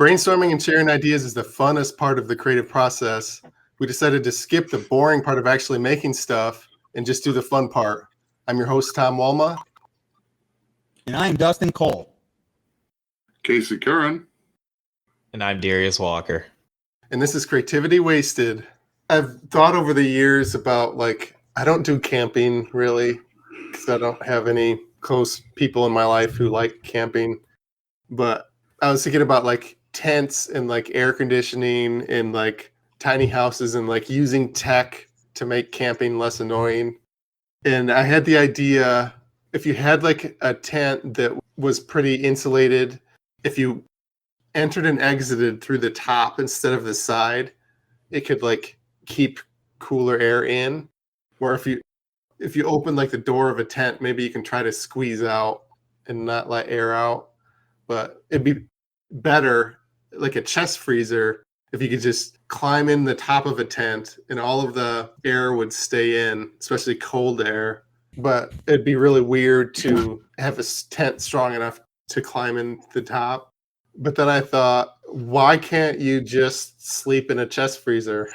brainstorming and sharing ideas is the funnest part of the creative process. We decided to skip the boring part of actually making stuff and just do the fun part. I'm your host, Tom Walma. And I'm Dustin Cole. Casey Curran. And I'm Darius Walker. And this is Creativity Wasted. I've thought over the years about, I don't do camping really because I don't have any close people in my life who like camping. But I was thinking about tents and air conditioning and tiny houses and using tech to make camping less annoying. And I had the idea, if you had a tent that was pretty insulated, if you entered and exited through the top instead of the side, it could keep cooler air in. Or if you open the door of a tent, maybe you can try to squeeze out and not let air out. But it'd be better, like a chest freezer, if you could just climb in the top of a tent and all of the air would stay in, especially cold air. But it'd be really weird to have a tent strong enough to climb in the top. But then I thought, why can't you just sleep in a chest freezer?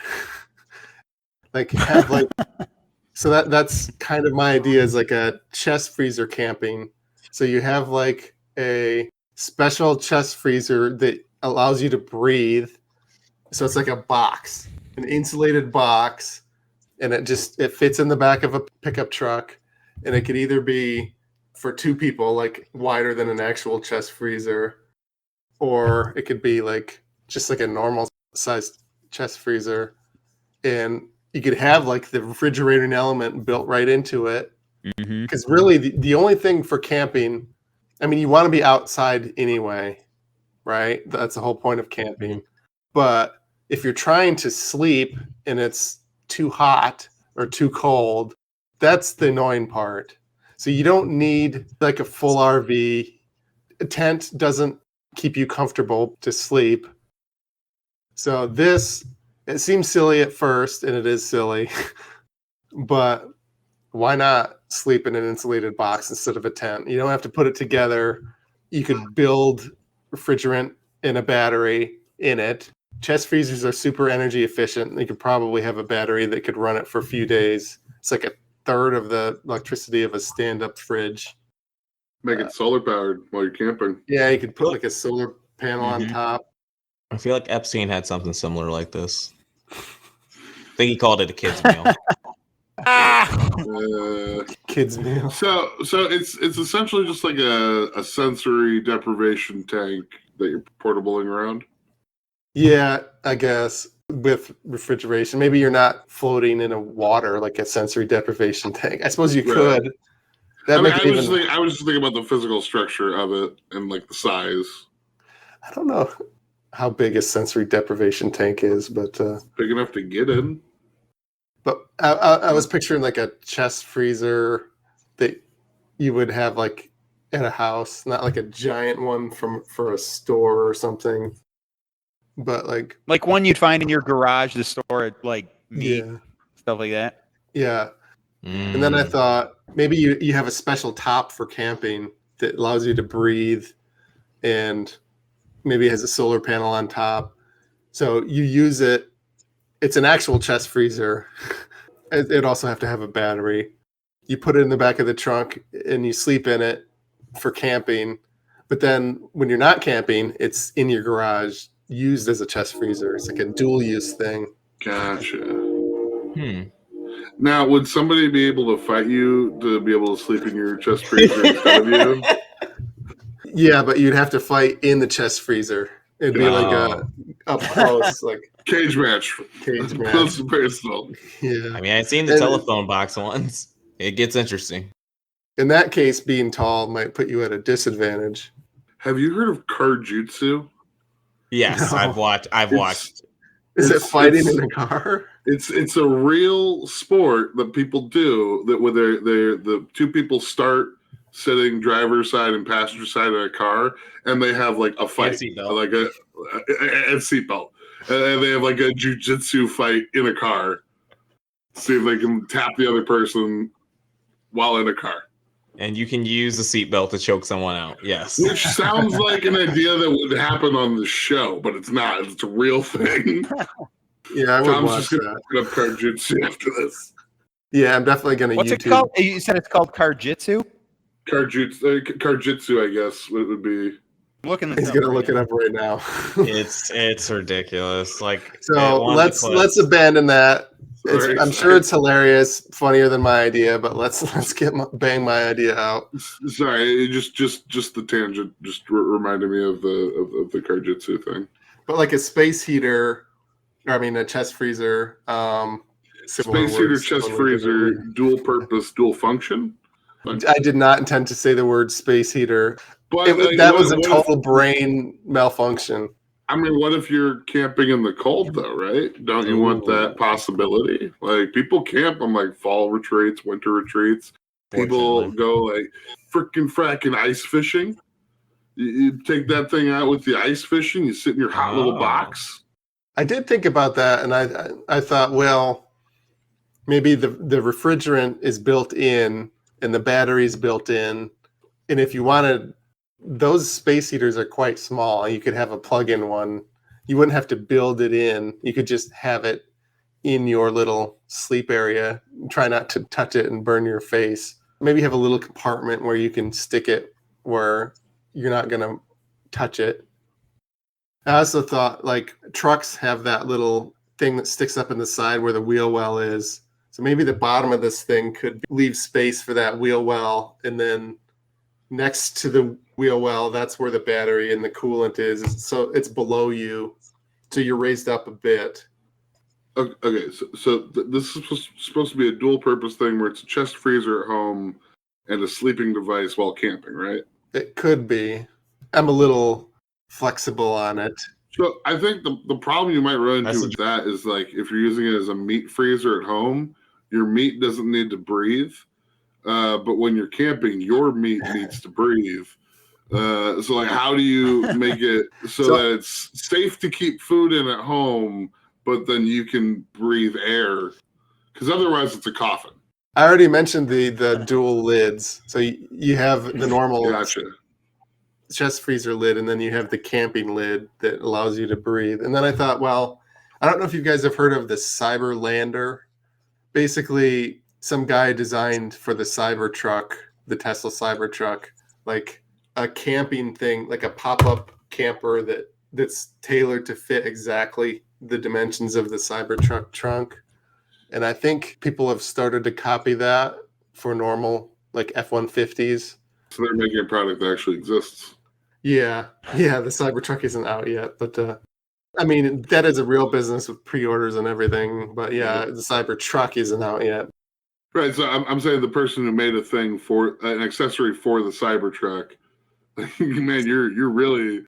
So that's kind of my idea, is a chest freezer camping. So you have a special chest freezer that allows you to breathe. So it's a box, an insulated box, and it fits in the back of a pickup truck, and it could either be for two people, wider than an actual chest freezer, or it could be just a normal sized chest freezer, and you could have the refrigerating element built right into it. Because really the only thing for camping, I mean, you want to be outside anyway, right? That's the whole point of camping. But if you're trying to sleep and it's too hot or too cold, that's the annoying part. So you don't need a full RV. A tent doesn't keep you comfortable to sleep. So it seems silly at first, and it is silly, but why not sleep in an insulated box instead of a tent? You don't have to put it together. You could build refrigerant and a battery in it. Chest freezers are super energy efficient. You could probably have a battery that could run it for a few days. It's a third of the electricity of a stand-up fridge. Make it solar powered while you're camping. Yeah, you could put a solar panel on top. I feel like Epstein had something similar like this. I think he called it a kid's meal. Kids meal. So it's essentially just a sensory deprivation tank that you're portabling around. Yeah, I guess with refrigeration. Maybe you're not floating in a water like a sensory deprivation tank. I suppose you could. I was just thinking about the physical structure of it and the size. I don't know how big a sensory deprivation tank is, but big enough to get in. But I was picturing a chest freezer that you would have at a house, not a giant one for a store or something, but like one you'd find in your garage to store meat, stuff like that. Yeah. And then I thought maybe you have a special top for camping that allows you to breathe, and maybe it has a solar panel on top. So you use it. It's an actual chest freezer. It'd also have to have a battery. You put it in the back of the trunk and you sleep in it for camping. But then when you're not camping, it's in your garage used as a chest freezer. It's a dual-use thing. Gotcha. Now, would somebody be able to fight you to be able to sleep in your chest freezer instead of you? Yeah, but you'd have to fight in the chest freezer. It'd be up close, cage match. Close to personal. Yeah. I mean, I've seen the telephone box once. It gets interesting. In that case, being tall might put you at a disadvantage. Have you heard of car jutsu? Yes, no. I've watched. Is it fighting in a car? It's a real sport that people do, that where the two people start sitting driver's side and passenger side of a car, and they have a fight, a seatbelt, and they have a jiu-jitsu fight in a car. See if they can tap the other person while in a car. And you can use the seatbelt to choke someone out. Yes. Which sounds like an idea that would happen on the show, but it's not. It's a real thing. Yeah, I would Tom's watch just going to that. look up Karjitsu after this. Yeah, I'm definitely going to What's YouTube. it called? You said it's called Karjitsu? Karjitsu, I guess, it would be. Looking He's going to look it up right now. It's ridiculous. Like, So let's abandon that. I'm sure it's hilarious, funnier than my idea, but let's bang my idea out. Sorry, just the tangent just reminded me of the Karjitsu thing. But like a space heater, or I mean a chest freezer. Space heater, chest freezer, dual purpose, dual function. I did not intend to say the word space heater. But that was a total brain malfunction. I mean, what if you're camping in the cold, though, right? Don't you want that possibility? Like, people camp on, like, fall retreats, winter retreats. People go, like, fracking ice fishing. You take that thing out with the ice fishing, you sit in your hot little box. I did think about that, and I thought, well, maybe the refrigerant is built in, and the battery is built in, and if you wanted... Those space heaters are quite small. You could have a plug-in one. You wouldn't have to build it in. You could just have it in your little sleep area. Try not to touch it and burn your face. Maybe have a little compartment where you can stick it where you're not going to touch it. I also thought, like, trucks have that little thing that sticks up in the side where the wheel well is. So maybe the bottom of this thing could leave space for that wheel well, and then next to the wheel well, that's where the battery and the coolant is. So it's below you. So you're raised up a bit. Okay, so this is supposed to be a dual purpose thing where it's a chest freezer at home and a sleeping device while camping, right? It could be. I'm a little flexible on it. So I think the problem you might run into with that is, like, if you're using it as a meat freezer at home, your meat doesn't need to breathe. But when you're camping, your meat needs to breathe. So, like, how do you make it so that it's safe to keep food in at home, but then you can breathe air? Because otherwise, it's a coffin. I already mentioned the dual lids. So you have the normal chest freezer lid, and then you have the camping lid that allows you to breathe. And then I thought, well, I don't know if you guys have heard of the Cyberlander. Basically, some guy designed for the Cybertruck, the Tesla Cybertruck, like a camping thing, like a pop-up camper that's tailored to fit exactly the dimensions of the Cybertruck trunk. And I think people have started to copy that for normal, like F-150s. So they're making a product that actually exists. Yeah, the Cybertruck isn't out yet, but I mean, that is a real business with pre-orders and everything. But yeah, the Cybertruck isn't out yet. Right, so I'm saying the person who made a thing for an accessory for the Cybertruck, man, you're really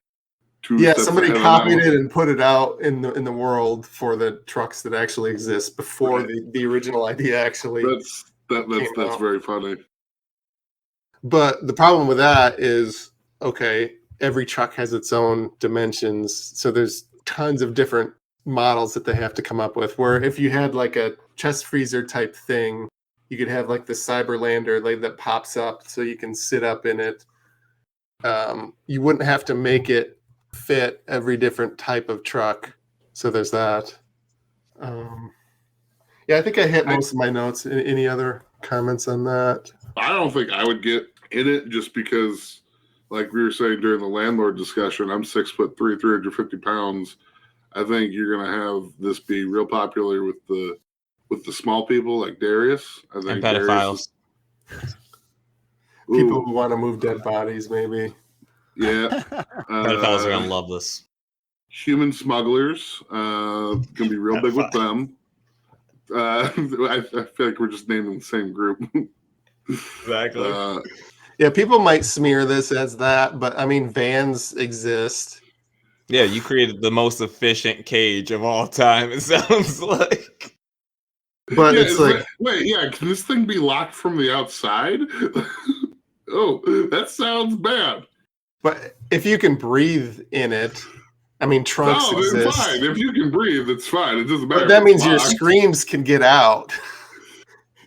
somebody copied it and put it out in the world for the trucks that actually exist before the original idea actually. That's very funny. But the problem with that is, okay, every truck has its own dimensions, so there's tons of different models that they have to come up with. Where if you had like a chest freezer type thing, you could have like the Cyberlander that pops up so you can sit up in it. You wouldn't have to make it fit every different type of truck. So there's that. Yeah, I think I hit most of my notes. Any other comments on that? I don't think I would get in it just because, like we were saying during the landlord discussion, I'm 6'3", 350 pounds. I think you're going to have this be real popular with the small people like Darius. I think and pedophiles. People who want to move dead bodies, maybe. Yeah. Pedophiles are going to love this. Human smugglers. Going to be real big with them. I feel like we're just naming the same group. Exactly. Yeah, people might smear this as that, but I mean, vans exist. Yeah, you created the most efficient cage of all time, it sounds like. But it's like... can this thing be locked from the outside? Oh, that sounds bad. But if you can breathe in it, I mean, trunks exist. It's fine. If you can breathe, it's fine. It doesn't matter. But that means your screams can get out.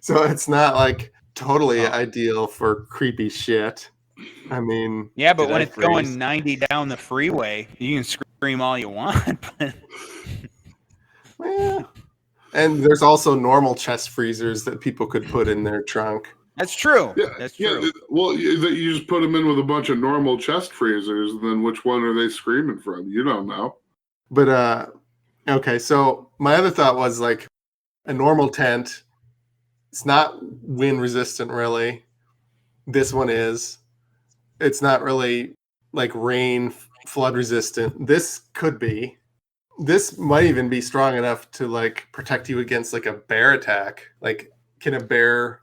So it's not like totally ideal for creepy shit. I mean, yeah, but when it's going 90 down the freeway, you can scream all you want. Yeah. And there's also normal chest freezers that people could put in their trunk. That's true. Yeah, That's true. Yeah, well, you just put them in with a bunch of normal chest freezers, and then which one are they screaming from? You don't know. But okay, so my other thought was like a normal tent. It's not wind resistant, really. This one is. It's not really like rain flood resistant. This could be. This might even be strong enough to like protect you against like a bear attack. Like, can a bear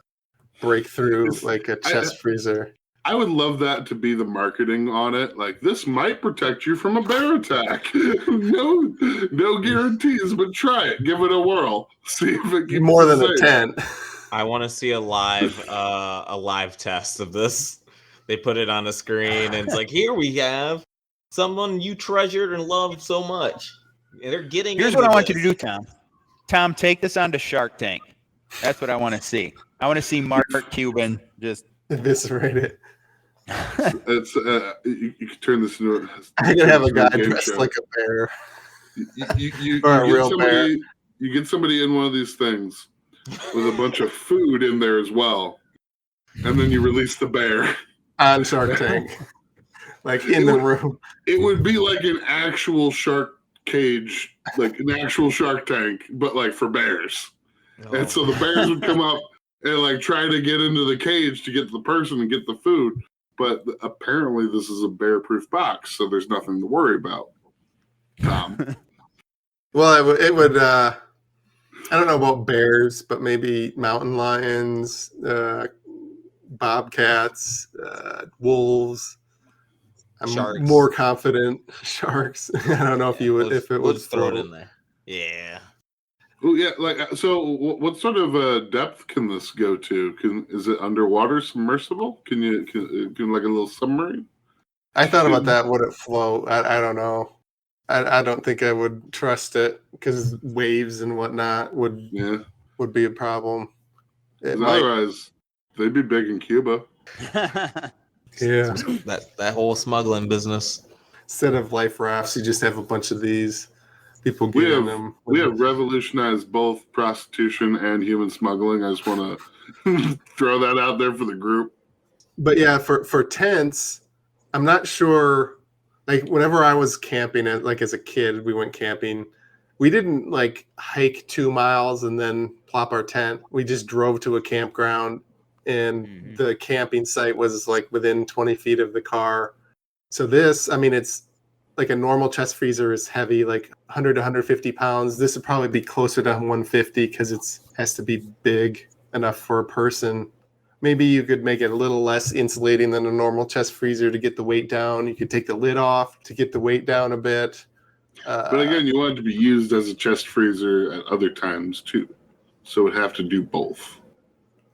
break through like a chest freezer? I would love that to be the marketing on it. Like, this might protect you from a bear attack. no guarantees, but try it. Give it a whirl. See if it keeps more than safe. a tent. I want to see a live test of this. They put it on a screen, and it's like, here we have someone you treasured and loved so much. They're getting. Here's what I want you to do, Tom. Tom, take this onto Shark Tank. That's what I want to see. I want to see Mark Cuban just eviscerate it. It's you can turn this into. I can have a guy dressed like a bear. Or a real bear. You get somebody in one of these things with a bunch of food in there as well, and then you release the bear on Shark Tank, like in the room. It would be like an actual shark cage, like an actual Shark Tank, but like for bears. Oh. And so the bears would come up and like try to get into the cage to get to the person and get the food. But apparently this is a bear-proof box, so there's nothing to worry about. Well, it would. I don't know about bears, but maybe mountain lions, bobcats, wolves. I'm sharks. More confident. Sharks. I don't know if you would. If it would throw it in there. Yeah. Oh yeah, like so. What sort of depth can this go to? Is it underwater submersible? Can like a little submarine? I thought about that. Would it float? I don't know. I don't think I would trust it because waves and whatnot would be a problem. Otherwise, they'd be big in Cuba. Yeah, that whole smuggling business. Instead of life rafts, you just have a bunch of these. People getting them. We have revolutionized both prostitution and human smuggling. I just want to throw that out there for the group. But yeah, for tents, I'm not sure. Like whenever I was camping, like as a kid, we went camping. We didn't like hike 2 miles and then plop our tent. We just drove to a campground, and the camping site was like within 20 feet of the car. So this, I mean, it's like a normal chest freezer is heavy, like 100 to 150 pounds. This would probably be closer to 150 because it has to be big enough for a person. Maybe you could make it a little less insulating than a normal chest freezer to get the weight down. You could take the lid off to get the weight down a bit. But again, you want it to be used as a chest freezer at other times too. So it would have to do both.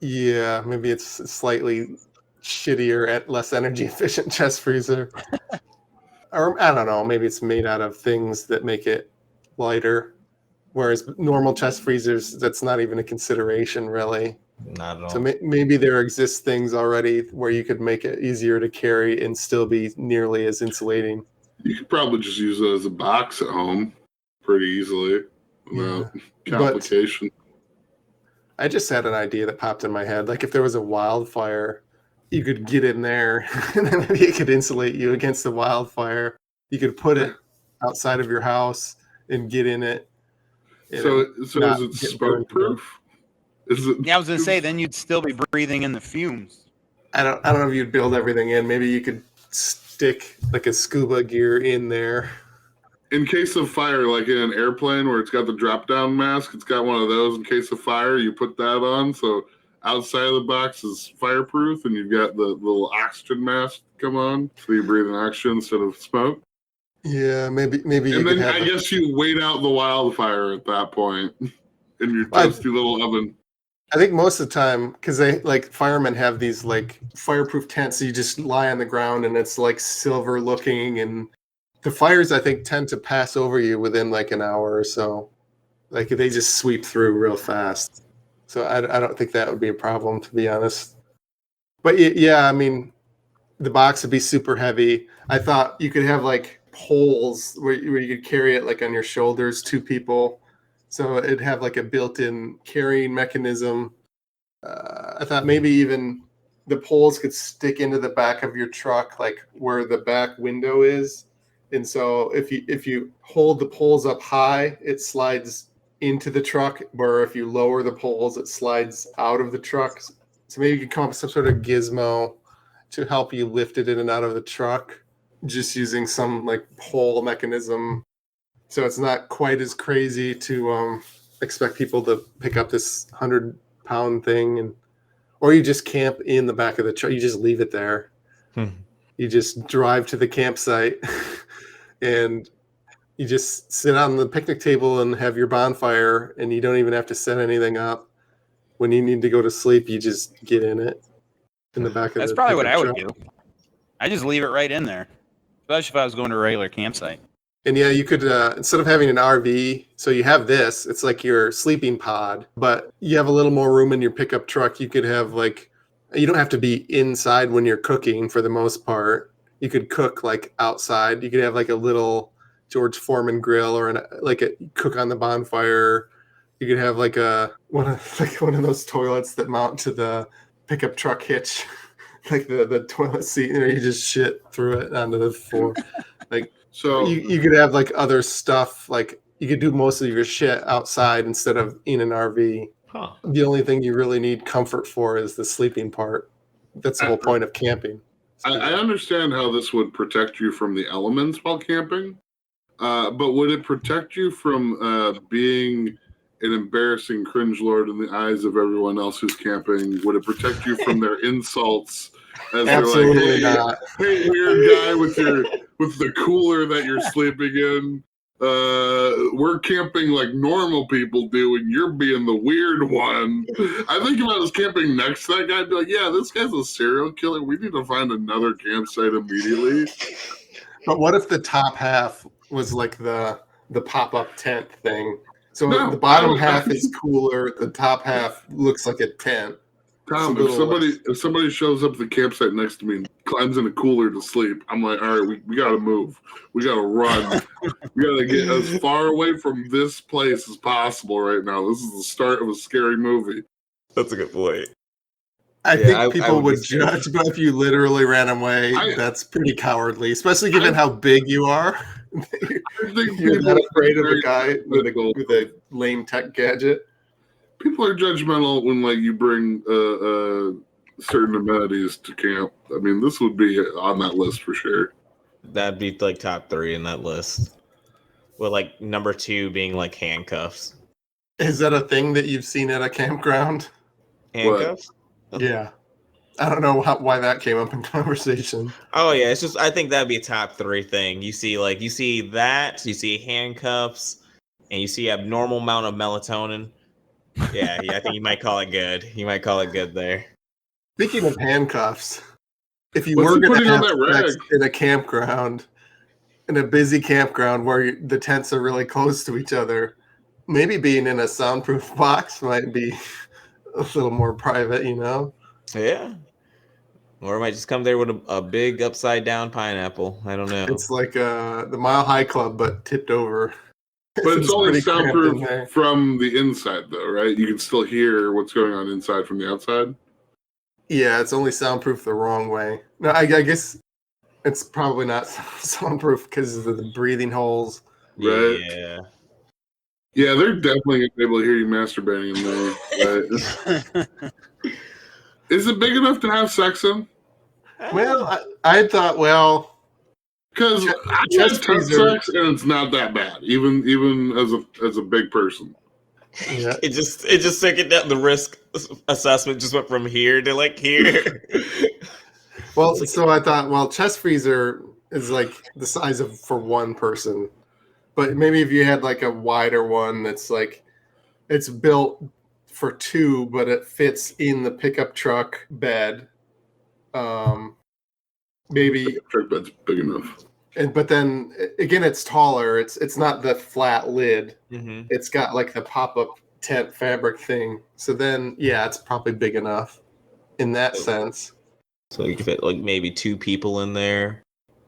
Yeah, maybe it's slightly shittier at less energy efficient chest freezer. Or I don't know, maybe it's made out of things that make it lighter. Whereas normal chest freezers, that's not even a consideration really. Not at all. So maybe there exist things already where you could make it easier to carry and still be nearly as insulating. You could probably just use it as a box at home pretty easily without complication. But I just had an idea that popped in my head. Like if there was a wildfire, you could get in there and then maybe it could insulate you against the wildfire. You could put it outside of your house and get in it. So is it smoke proof? Yeah, I was gonna say then you'd still be breathing in the fumes. I don't know if you'd build everything in. Maybe you could stick like a scuba gear in there. In case of fire, like in an airplane where it's got the drop down mask, it's got one of those in case of fire. You put that on, so outside of the box is fireproof, and you've got the little oxygen mask come on, so you breathe in oxygen instead of smoke. Yeah, maybe. And then I guess you wait out the wildfire at that point in your toasty little oven. I think most of the time, because they like firemen have these like fireproof tents, so you just lie on the ground and it's like silver looking, and the fires I think tend to pass over you within like an hour or so. Like they just sweep through real fast. So I don't think that would be a problem, to be honest. But yeah, I mean, the box would be super heavy. I thought you could have like poles where you could carry it like on your shoulders, 2 people. So it'd have like a built-in carrying mechanism. I thought maybe even the poles could stick into the back of your truck, like where the back window is. And so if you hold the poles up high, it slides into the truck, where if you lower the poles, it slides out of the truck. So maybe you could come up with some sort of gizmo to help you lift it in and out of the truck, just using some like pole mechanism. So it's not quite as crazy to expect people to pick up this 100-pound thing, or you just camp in the back of the truck. You just leave it there. You just drive to the campsite and you just sit on the picnic table and have your bonfire, and you don't even have to set anything up. When you need to go to sleep, you just get in it in the back of That's the probably what pickup I would truck. do. I just leave it right in there, especially if I was going to a regular campsite. And yeah, you could, instead of having an RV, so you have this, it's like your sleeping pod, but you have a little more room in your pickup truck. You could have like, you don't have to be inside when you're cooking for the most part. You could cook like outside. You could have like a little George Foreman grill, or like a cook on the bonfire. You could have like one of those toilets that mount to the pickup truck hitch, like the toilet seat, and you just shit through it onto the floor. Like, So you could have like other stuff, like you could do most of your shit outside instead of in an RV. Huh. The only thing you really need comfort for is the sleeping part. That's the whole point of camping. I understand how this would protect you from the elements while camping, but would it protect you from being an embarrassing cringe lord in the eyes of everyone else who's camping? Would it protect you from their insults as Absolutely they're like, not. hey, weird guy with the cooler that you're sleeping in? We're camping like normal people do, and you're being the weird one. I think if I was camping next to that guy, I'd be like, yeah, this guy's a serial killer. We need to find another campsite immediately. But what if the top half was like the pop-up tent thing? So No, the bottom half is cooler, the top half looks like a tent. Tom, if somebody shows up at the campsite next to me and climbs in a cooler to sleep, I'm like, all right, we got to move. We got to run. We got to get as far away from this place as possible right now. This is the start of a scary movie. That's a good point. I think people would judge, but if you literally ran away, that's pretty cowardly, especially given how big you are. I think You're people not afraid of a are guy with a lame tech gadget. People are judgmental when like you bring certain amenities to camp. I mean, this would be on that list for sure. That'd be like top 3 in that list. With like number 2 being like handcuffs. Is that a thing that you've seen at a campground? Handcuffs? Yeah. I don't know why that came up in conversation. Oh yeah, it's just I think that'd be a top 3 thing. You see that, you see handcuffs, and you see abnormal amount of melatonin. Yeah, I think you might call it good. You might call it good there. Speaking of handcuffs, if you were going to have sex in a campground, in a busy campground where the tents are really close to each other, maybe being in a soundproof box might be a little more private, you know? Yeah. Or I might just come there with a big upside down pineapple. I don't know. It's like the Mile High Club, but tipped over. But it's only soundproof from the inside, though, right? You can still hear what's going on inside from the outside. Yeah, it's only soundproof the wrong way. No, I guess it's probably not soundproof because of the breathing holes. Right? Yeah. Yeah, they're definitely going to be able to hear you masturbating in there. Right? Is it big enough to have sex in? Well, I thought, because I just had sex and it's not that bad, even as a big person. Yeah. It just took it down. The risk assessment just went from here to like here. Well, so I thought, chest freezer is like the size of for one person, but maybe if you had like a wider one that's like it's built for 2, but it fits in the pickup truck bed. Maybe truck bed's big enough. But then again, it's taller. It's not the flat lid. Mm-hmm. It's got like the pop-up tent fabric thing. So then, yeah, it's probably big enough in that sense. So you could fit like maybe 2 people in there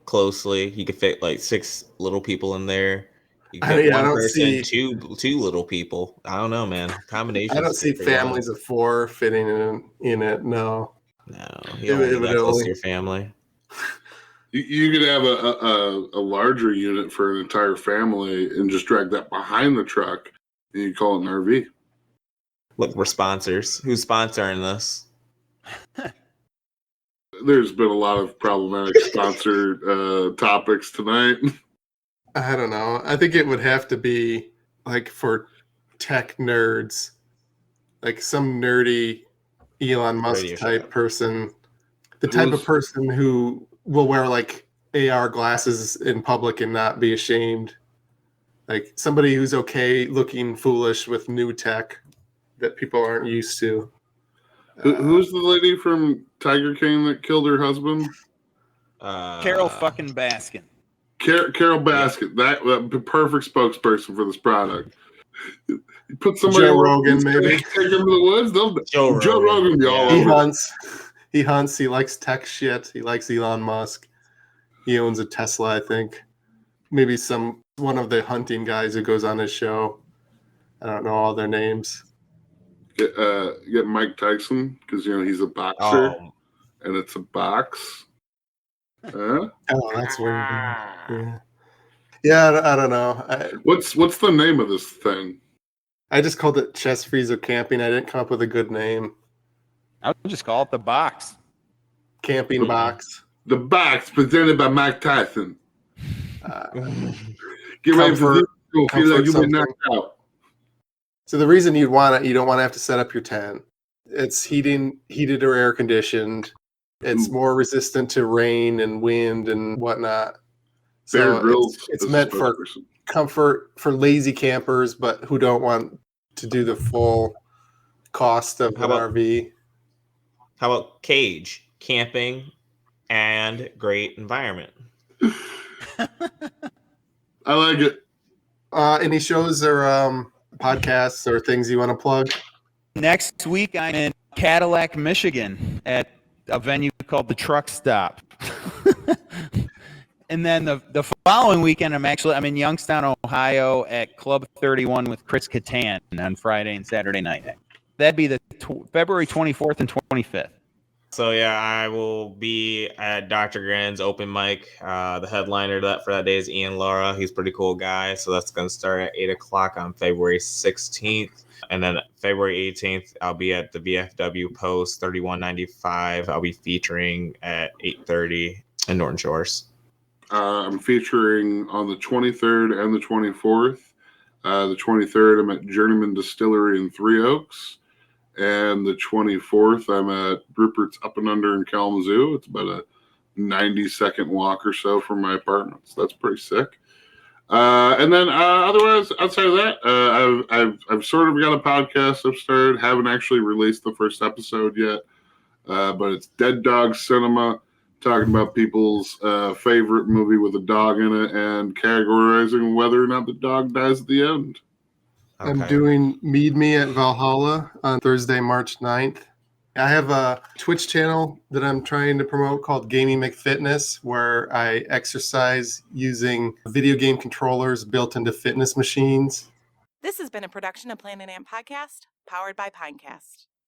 closely. You could fit like 6 little people in there. You could fit I one don't person, see. two little people. I don't know, man. Combinations. I don't see families of 4 fitting in it. No. You don't want to be that close to your family. You could have a larger unit for an entire family and just drag that behind the truck, and you call it an RV. Look, we're sponsors. Who's sponsoring this? There's been a lot of problematic sponsored topics tonight. I don't know. I think it would have to be like for tech nerds, like some nerdy Elon Musk Radio type show. person, the type of person who will wear like AR glasses in public and not be ashamed. Like somebody who's okay looking foolish with new tech that people aren't used to. Who's the lady from Tiger King that killed her husband? Carol fucking Baskin. Carol Baskin. Yeah. That perfect spokesperson for this product. You put somebody Joe Rogan, maybe. Take them to the woods. Joe Rogan be all He over. hunts. He likes tech shit. He likes Elon Musk. He owns a Tesla, I think. Maybe one of the hunting guys who goes on his show. I don't know all their names. Get Mike Tyson because he's a boxer and it's a box. Oh, that's weird. Yeah, I don't know. What's the name of this thing? I just called it chest freezer camping. I didn't come up with a good name. I would just call it the box. Camping box. The box presented by Mike Tyson. Get ready for this. You'll feel like you'll be knocked out. So the reason you'd want it, you don't want to have to set up your tent. It's heated or air conditioned. It's more resistant to rain and wind and whatnot. So it's meant for comfort for lazy campers, but who don't want to do the full cost of an RV. How about cage, camping, and great environment? I like it. Any shows or podcasts or things you want to plug? Next week, I'm in Cadillac, Michigan at a venue called the Truck Stop. And then the following weekend, I'm in Youngstown, Ohio at Club 31 with Chris Kattan on Friday and Saturday night. That'd be the February 24th and 25th. So, yeah, I will be at Dr. Gran's open mic. The headliner for that day is Ian Lara. He's a pretty cool guy. So that's going to start at 8 o'clock on February 16th. And then February 18th, I'll be at the VFW Post 3195. I'll be featuring at 8:30 in Norton Shores. I'm featuring on the 23rd and the 24th. The 23rd, I'm at Journeyman Distillery in Three Oaks. And the 24th, I'm at Rupert's Up and Under in Kalamazoo. It's about a 90-second walk or so from my apartment. So that's pretty sick. And then otherwise, outside of that, I've sort of got a podcast I've started. Haven't actually released the first episode yet. But it's Dead Dog Cinema, talking about people's favorite movie with a dog in it and categorizing whether or not the dog dies at the end. Okay. I'm doing Mead Me at Valhalla on Thursday, March 9th. I have a Twitch channel that I'm trying to promote called Gaming McFitness, where I exercise using video game controllers built into fitness machines. This has been a production of Planet Amp Podcast, powered by Pinecast.